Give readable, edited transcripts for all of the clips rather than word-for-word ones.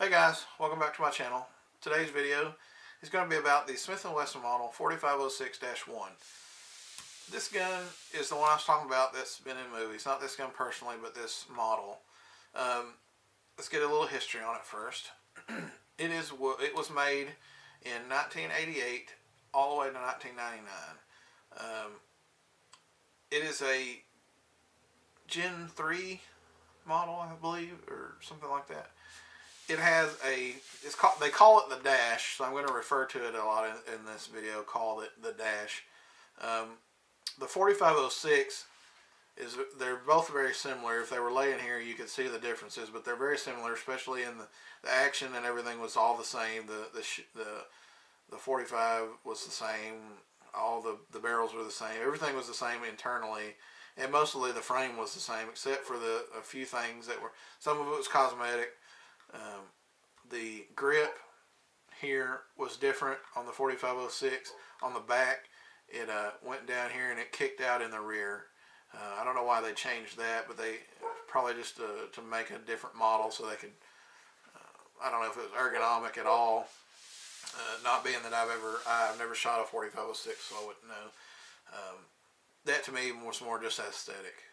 Hey guys, welcome back to my channel. Today's video is going to be about the Smith & Wesson model 4506-1. This gun is the one I was talking about that's been in movies. Not this gun personally, but this model. Let's get a little history on it first. It was made in 1988 all the way to 1999. It is a Gen 3 model, I believe, or something like that. It has they call it the dash, so I'm going to refer to it a lot in this video, call it the dash. The 4506 they're both very similar. If they were laying here, you could see the differences, but they're very similar, especially in the action and everything was all the same. The 45 was the same. All the barrels were the same. Everything was the same internally, and mostly the frame was the same, except for a few things that were. Some of it was cosmetic. The grip here was different on the 4506. On the back, it went down here and it kicked out in the rear. I don't know why they changed that, but they probably just to make a different model so they could. I don't know if it was ergonomic at all. Not being that I've never shot a 4506, so I wouldn't know. That to me was more just aesthetic,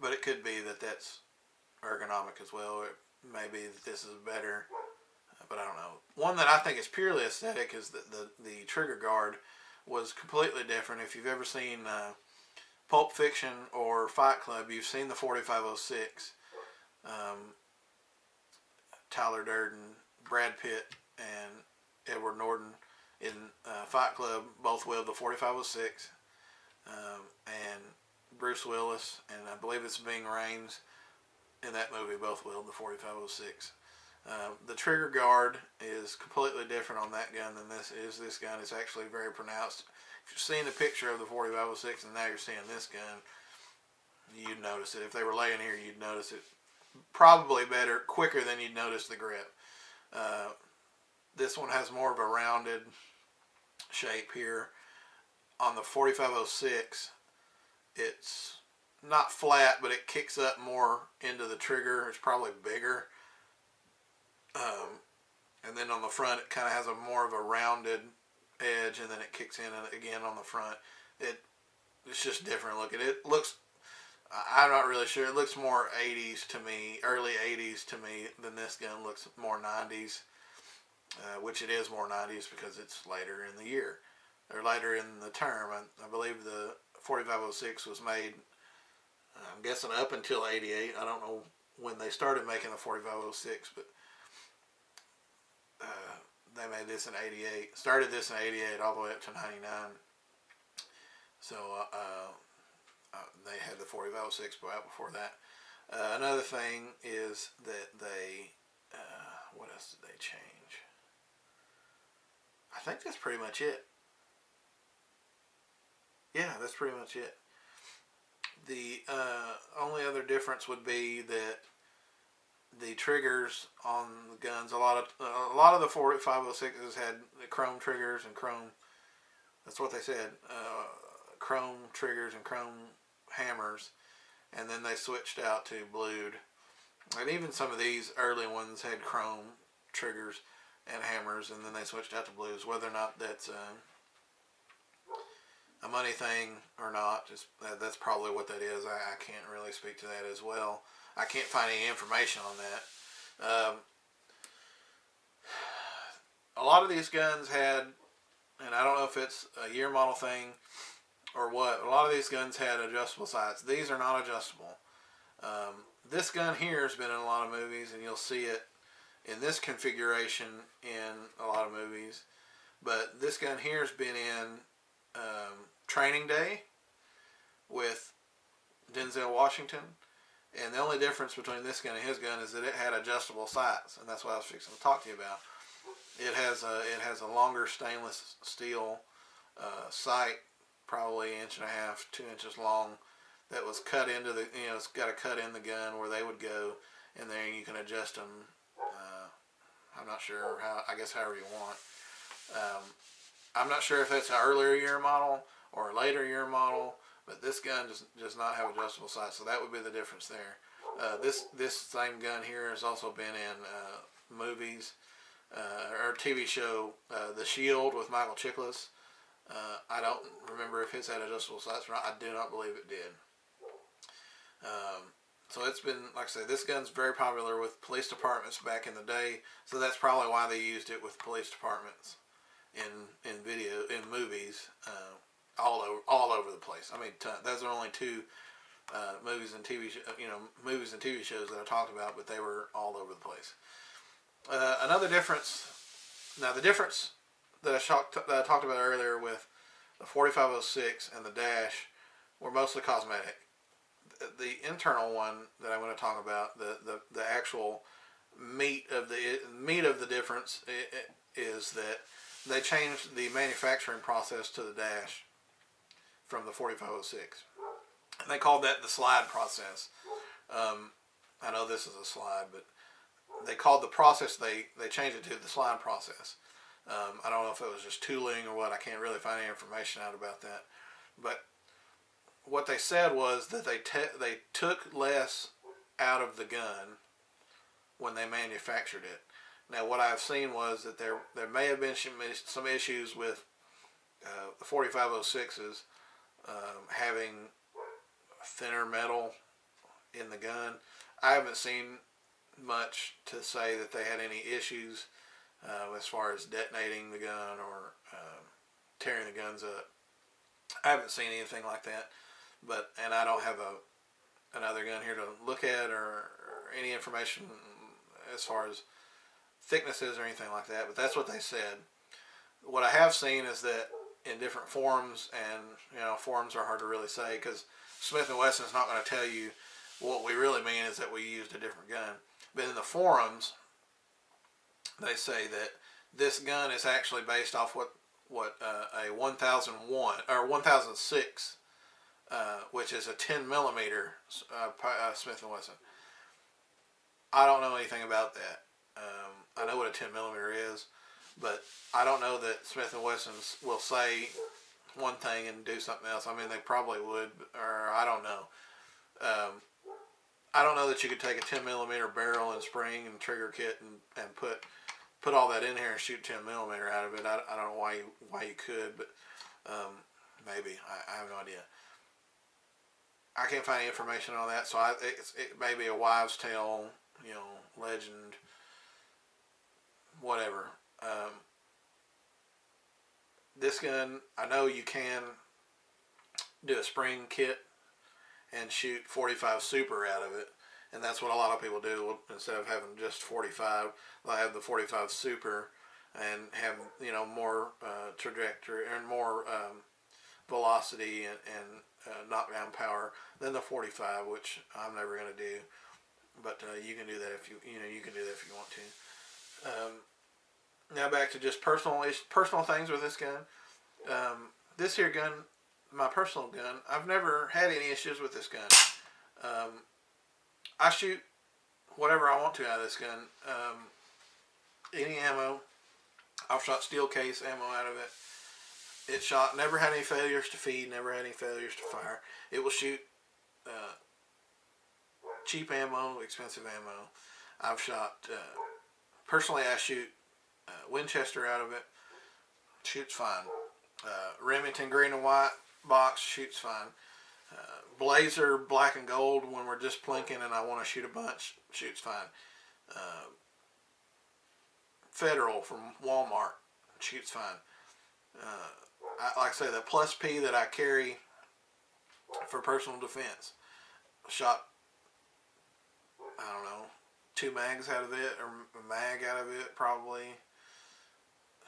but it could be that that's ergonomic as well. It may be that this is better, but I don't know. One that I think is purely aesthetic is that the trigger guard was completely different. If you've ever seen Pulp Fiction or Fight Club, you've seen the 4506. Tyler Durden, Brad Pitt, and Edward Norton in Fight Club both wielded the 4506, and Bruce Willis and I believe it's Ving Rhames in that movie both wielded the 4506. The trigger guard is completely different on that gun than this is. This gun is actually very pronounced. If you've seen a picture of the 4506 and now you're seeing this gun, you'd notice it. If they were laying here, you'd notice it probably better, quicker than you'd notice the grip. This one has more of a rounded shape here. On the 4506, it's not flat, but it kicks up more into the trigger. It's probably bigger. And then on the front, it kind of has more of a rounded edge, and then it kicks in again on the front. It's just different looking. It looks, I'm not really sure. It looks more 80s to me, early 80s to me, than this gun looks more 90s, which it is more 90s because it's later in the year, or later in the term. I believe the 4506 was made, I'm guessing up until 88. I don't know when they started making the 4506, but they made this in 88. Started this in 88 all the way up to 99. So they had the 4506 out before that. Another thing is that they, what else did they change? I think that's pretty much it. Yeah, that's pretty much it. The only other difference would be that the triggers on the guns, a lot of the 4506s had the chrome triggers and chrome. That's what they said. Chrome triggers and chrome hammers, and then they switched out to blued. And even some of these early ones had chrome triggers and hammers, and then they switched out to blues. Whether or not that's a money thing or not, that's probably what that is. I can't really speak to that as well. I can't find any information on that. A lot of these guns had, and I don't know if it's a year model thing or what, a lot of these guns had adjustable sights. These are not adjustable. This gun here has been in a lot of movies, and you'll see it in this configuration in a lot of movies. But this gun here has been in Training Day with Denzel Washington. And the only difference between this gun and his gun is that it had adjustable sights, and that's what I was fixing to talk to you about. It has a longer stainless steel sight, probably 1.5 inches, 2 inches long, that was cut into the, it's got a cut in the gun where they would go, and then you can adjust them. I'm not sure how. I guess however you want. I'm not sure if that's an earlier year model or a later year model. But this gun does not have adjustable sights, so that would be the difference there. This same gun here has also been in movies or TV show The Shield with Michael Chiklis. I don't remember if his had adjustable sights or not. I do not believe it did. So it's been, like I say, this gun's very popular with police departments back in the day. So that's probably why they used it with police departments in movies, all over the place. I mean, those are only two movies and TV shows that I talked about, but they were all over the place. Another difference. Now the difference that I talked about earlier with the 4506 and the dash were mostly cosmetic. The internal one that I'm going to talk about, the actual meat of the difference is that they changed the manufacturing process to the dash from the 4506. And they called that the slide process. I know this is a slide, but they called the process, they changed it to the slide process. I don't know if it was just tooling or what. I can't really find any information out about that. But what they said was that they took less out of the gun when they manufactured it. Now, what I've seen was that there may have been some issues with the 4506s having thinner metal in the gun. I haven't seen much to say that they had any issues as far as detonating the gun or tearing the guns up. I haven't seen anything like that, and I don't have another gun here to look at or any information as far as thicknesses or anything like that, but that's what they said. What I have seen is that in different forums, and forums are hard to really say because Smith & Wesson is not going to tell you what we really mean is that we used a different gun. But in the forums, they say that this gun is actually based off what a 1001 or 1006, which is a 10 millimeter Smith & Wesson. I don't know anything about that. I know what a 10 millimeter is, but I don't know that Smith & Wesson will say one thing and do something else. I mean, they probably would, or I don't know. I don't know that you could take a 10 millimeter barrel and spring and trigger kit and put all that in here and shoot 10 millimeter out of it. I don't know why you could, but maybe. I have no idea. I can't find any information on that, so it may be a wives' tale, legend, whatever. This gun, I know you can do a spring kit and shoot 45 Super out of it, and that's what a lot of people do. Instead of having just 45, they'll have the 45 Super and have more trajectory and more velocity and knockdown power than the 45, which I'm never going to do. But you can do that if you can do that if you want to. Now back to just personal things with this gun. This here gun, my personal gun, I've never had any issues with this gun. I shoot whatever I want to out of this gun. Any ammo. I've shot steel case ammo out of it. It shot, never had any failures to feed, never had any failures to fire. It will shoot cheap ammo, expensive ammo. I've shot, personally I shoot Winchester out of it. Shoots fine. Remington green and white box shoots fine. Blazer black and gold when we're just plinking and I want to shoot a bunch shoots fine. Federal from Walmart shoots fine. Like I say, the Plus P that I carry for personal defense shot, I don't know, 2 mags out of it, or a mag out of it probably,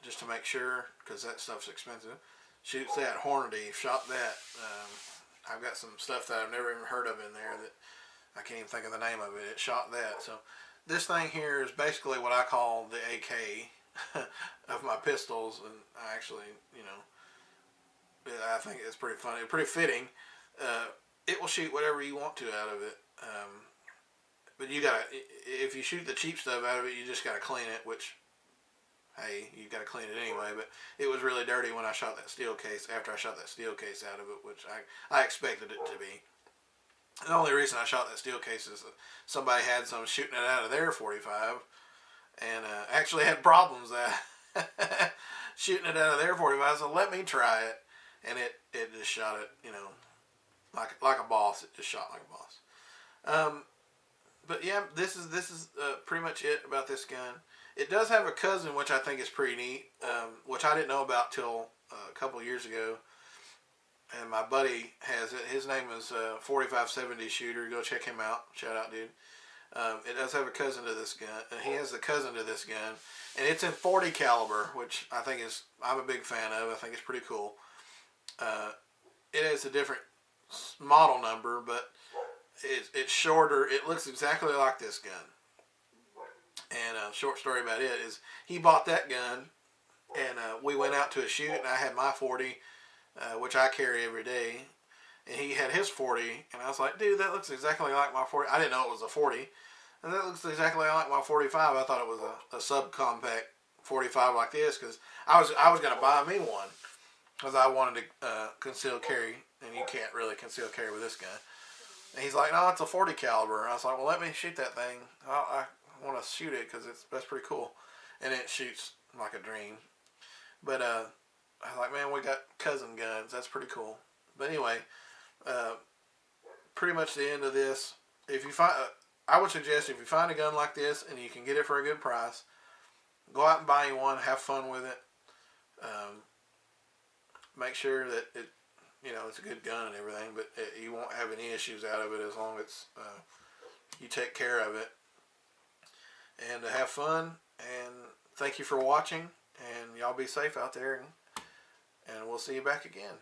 just to make sure, because that stuff's expensive. Shoots that. Hornady, shot that. I've got some stuff that I've never even heard of in there that I can't even think of the name of it. It shot that. So this thing here is basically what I call the AK of my pistols, and I actually, I think it's pretty funny, pretty fitting. It will shoot whatever you want to out of it. But you gotta, if you shoot the cheap stuff out of it, you just gotta clean it, which, hey, you gotta clean it anyway, but it was really dirty when I shot that steel case, after I shot that steel case out of it, which I expected it to be. The only reason I shot that steel case is that somebody had some shooting it out of their 45, and actually had problems that shooting it out of their 45. So let me try it, and it just shot it, you know, like a boss. It just shot like a boss. But yeah, this is pretty much it about this gun. It does have a cousin, which I think is pretty neat, which I didn't know about till a couple years ago. And my buddy has it. His name is 4570 Shooter. Go check him out. Shout out, dude. It does have a cousin to this gun. He has the cousin to this gun, and it's in 40 caliber, which I'm a big fan of. I think it's pretty cool. It is a different model number, but it's shorter. It looks exactly like this gun. And a short story about it is he bought that gun, and we went out to a shoot, and I had my 40, which I carry every day, and he had his 40, and I was like, dude, that looks exactly like my 40. I didn't know it was a 40, and that looks exactly like my 45. I thought it was a subcompact 45 like this, because I was going to buy me one, because I wanted to conceal carry, and you can't really conceal carry with this gun. And he's like, no, it's a 40 caliber. And I was like, well, let me shoot that thing. I want to shoot it because that's pretty cool, and it shoots like a dream. But I was like, man, we got cousin guns. That's pretty cool. But anyway, pretty much the end of this. If you find, I would suggest if you find a gun like this and you can get it for a good price, go out and buy you one. Have fun with it. Make sure that it's a good gun and everything, but you won't have any issues out of it as long as you take care of it. And have fun, and thank you for watching, and y'all be safe out there, and we'll see you back again.